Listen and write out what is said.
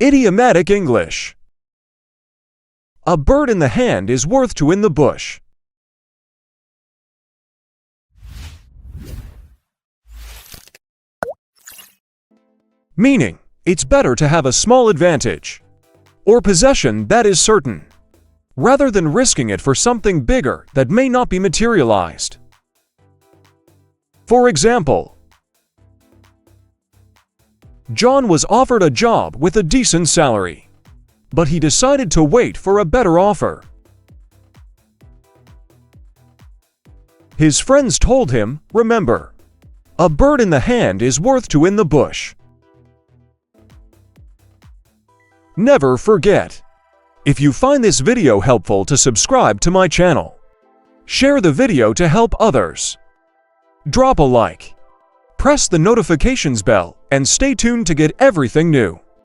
Idiomatic English. A bird in the hand is worth two in the bush. Meaning, it's better to have a small advantage or possession that is certain, rather than risking it for something bigger that may not be materialized. For example, John was offered a job with a decent salary, but he decided to wait for a better offer. His friends told him, "Remember, a bird in the hand is worth two in the bush." Never forget. If you find this video helpful, to subscribe to my channel. Share the video to help others. Drop a like. Press the notifications bell and stay tuned to get everything new.